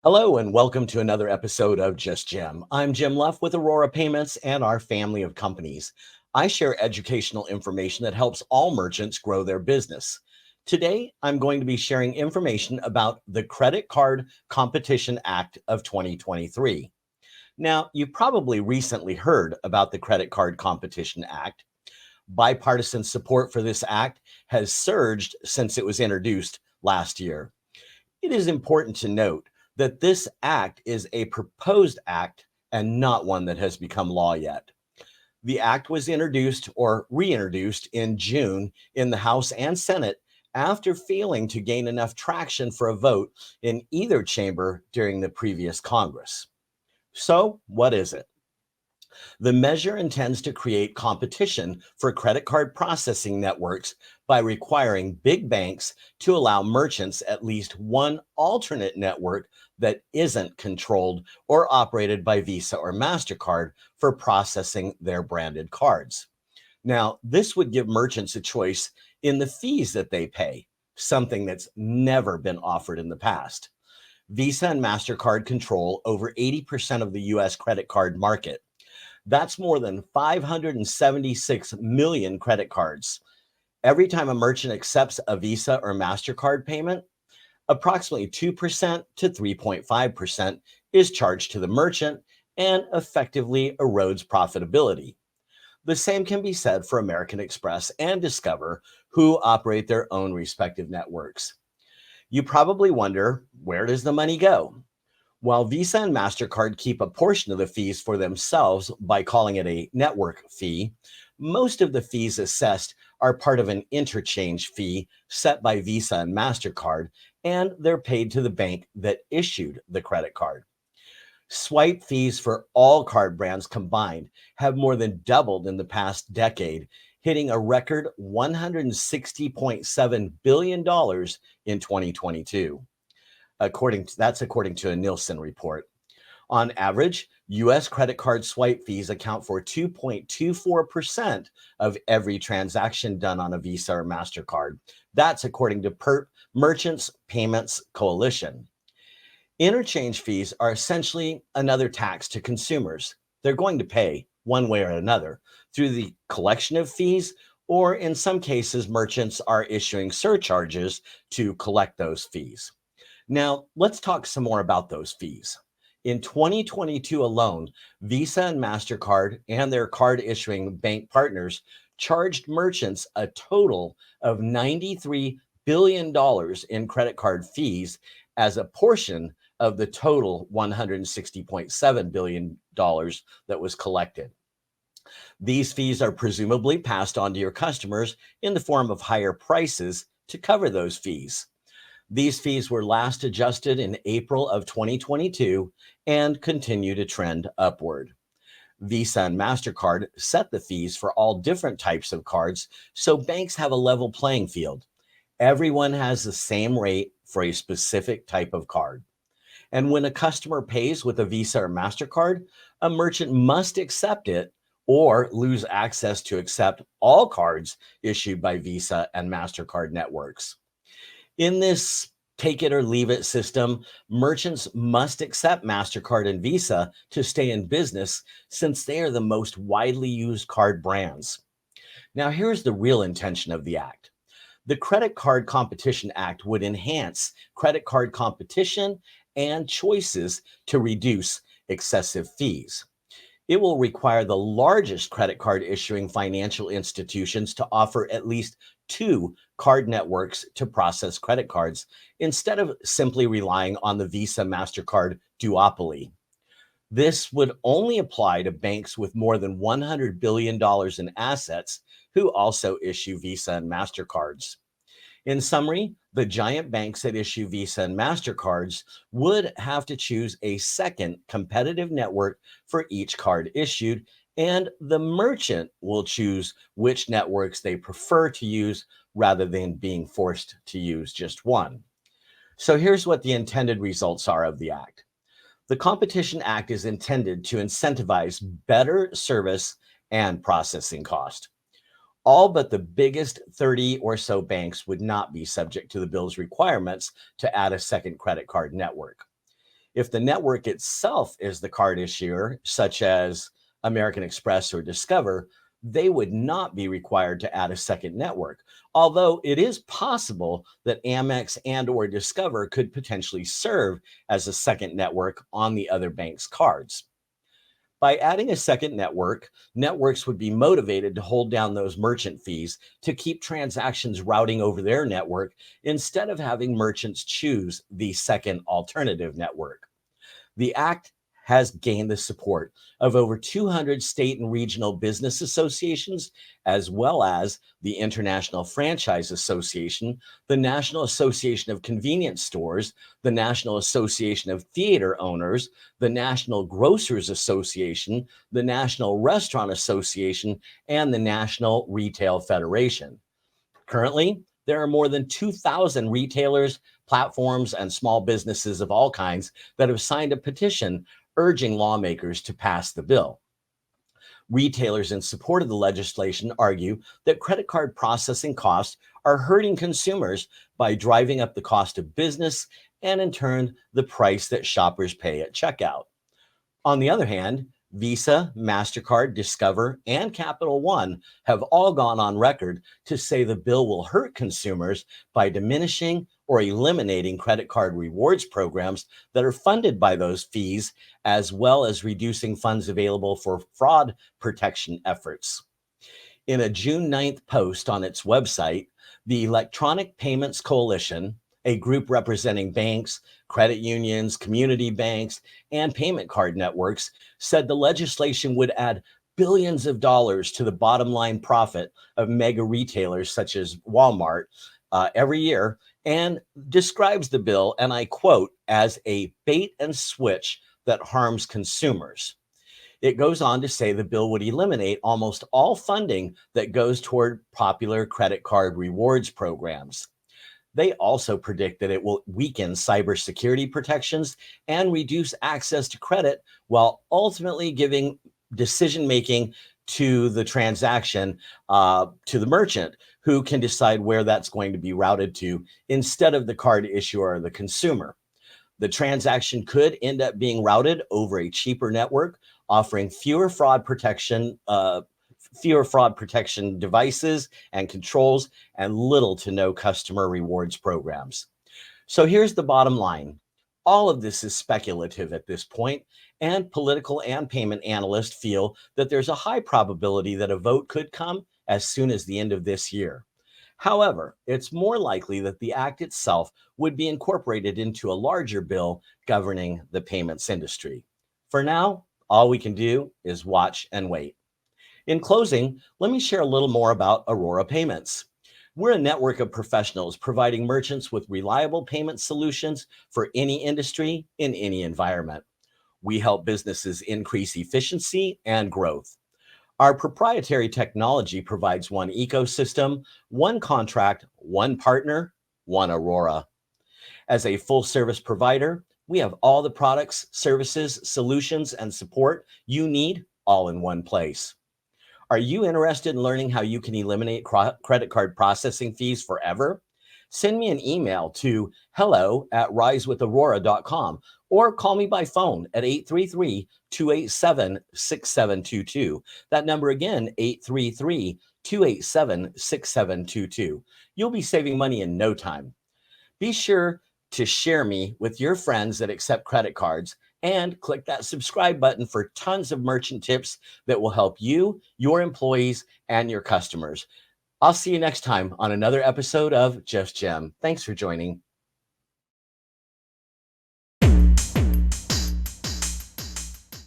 Hello and welcome to another episode of Just Jim. I'm Jim Luff with Aurora Payments and our family of companies. I share educational information that helps all merchants grow their business. Today, I'm going to be sharing information about the Credit Card Competition Act of 2023. Now, you probably recently heard about the Credit Card Competition Act. Bipartisan support for this act has surged since it was introduced last year. It is important to note that this act is a proposed act and not one that has become law yet. The act was introduced or reintroduced in June in the House and Senate after failing to gain enough traction for a vote in either chamber during the previous Congress. So, what is it? The measure intends to create competition for credit card processing networks by requiring big banks to allow merchants at least one alternate network that isn't controlled or operated by Visa or MasterCard for processing their branded cards. Now, this would give merchants a choice in the fees that they pay, something that's never been offered in the past. Visa and MasterCard control over 80% of the US credit card market. That's more than 576 million credit cards. Every time a merchant accepts a Visa or MasterCard payment, approximately 2% to 3.5% is charged to the merchant and effectively erodes profitability. The same can be said for American Express and Discover, who operate their own respective networks. You probably wonder, where does the money go? While Visa and MasterCard keep a portion of the fees for themselves by calling it a network fee, most of the fees assessed are part of an interchange fee set by Visa and MasterCard, and they're paid to the bank that issued the credit card. Swipe fees for all card brands combined have more than doubled in the past decade, hitting a record $160.7 billion in 2022. According to a Nielsen report. On average, US credit card swipe fees account for 2.24% of every transaction done on a Visa or MasterCard. That's according to Merchants Payments Coalition. Interchange fees are essentially another tax to consumers. They're going to pay one way or another through the collection of fees, or in some cases, merchants are issuing surcharges to collect those fees. Now, let's talk some more about those fees. In 2022 alone, Visa and MasterCard and their card issuing bank partners charged merchants a total of $93 billion in credit card fees as a portion of the total $160.7 billion that was collected. These fees are presumably passed on to your customers in the form of higher prices to cover those fees. These fees were last adjusted in April of 2022 and continue to trend upward. Visa and MasterCard set the fees for all different types of cards, so banks have a level playing field. Everyone has the same rate for a specific type of card. And when a customer pays with a Visa or MasterCard, a merchant must accept it or lose access to accept all cards issued by Visa and MasterCard networks. In this take it or leave it system, merchants must accept MasterCard and Visa to stay in business since they are the most widely used card brands. Now, here's the real intention of the act. The Credit Card Competition Act would enhance credit card competition and choices to reduce excessive fees. It will require the largest credit card issuing financial institutions to offer at least two card networks to process credit cards instead of simply relying on the Visa MasterCard duopoly. This would only apply to banks with more than $100 billion in assets who also issue Visa and MasterCards. In summary, the giant banks that issue Visa and MasterCards would have to choose a second competitive network for each card issued, and the merchant will choose which networks they prefer to use rather than being forced to use just one. So here's what the intended results are of the act. The Competition Act is intended to incentivize better service and processing cost. All but the biggest 30 or so banks would not be subject to the bill's requirements to add a second credit card network. If the network itself is the card issuer, such as American Express or Discover, they would not be required to add a second network, although it is possible that Amex and or Discover could potentially serve as a second network on the other bank's cards. By adding a second network, networks would be motivated to hold down those merchant fees to keep transactions routing over their network instead of having merchants choose the second alternative network. The act has gained the support of over 200 state and regional business associations, as well as the International Franchise Association, the National Association of Convenience Stores, the National Association of Theater Owners, the National Grocers Association, the National Restaurant Association, and the National Retail Federation. Currently, there are more than 2,000 retailers, platforms, and small businesses of all kinds that have signed a petition urging lawmakers to pass the bill. Retailers in support of the legislation argue that credit card processing costs are hurting consumers by driving up the cost of business and, in turn, the price that shoppers pay at checkout. On the other hand, Visa, MasterCard, Discover, and Capital One have all gone on record to say the bill will hurt consumers by diminishing or eliminating credit card rewards programs that are funded by those fees, as well as reducing funds available for fraud protection efforts. In a June 9th post on its website, the Electronic Payments Coalition, a group representing banks, credit unions, community banks, and payment card networks, said the legislation would add billions of dollars to the bottom line profit of mega retailers such as Walmart every year, and describes the bill, and I quote, as a bait and switch that harms consumers. It goes on to say the bill would eliminate almost all funding that goes toward popular credit card rewards programs. They also predict that it will weaken cybersecurity protections and reduce access to credit while ultimately giving decision-making to the transaction, to the merchant, who can decide where that's going to be routed to instead of the card issuer or the consumer. The transaction could end up being routed over a cheaper network, offering fewer fraud protection devices and controls, and little to no customer rewards programs. So here's the bottom line. All of this is speculative at this point, and political and payment analysts feel that there's a high probability that a vote could come as soon as the end of this year. However, it's more likely that the act itself would be incorporated into a larger bill governing the payments industry. For now, all we can do is watch and wait. In closing, let me share a little more about Aurora Payments. We're a network of professionals providing merchants with reliable payment solutions for any industry in any environment. We help businesses increase efficiency and growth. Our proprietary technology provides one ecosystem, one contract, one partner, one Aurora. As a full service provider, we have all the products, services, solutions, and support you need all in one place. Are you interested in learning how you can eliminate credit card processing fees forever? Send me an email to hello@risewithaurora.com or call me by phone at 833-287-6722. That number again, 833-287-6722. You'll be saving money in no time. Be sure to share me with your friends that accept credit cards and click that subscribe button for tons of merchant tips that will help you, your employees, and your customers. I'll see you next time on another episode of Just Gem. Thanks for joining.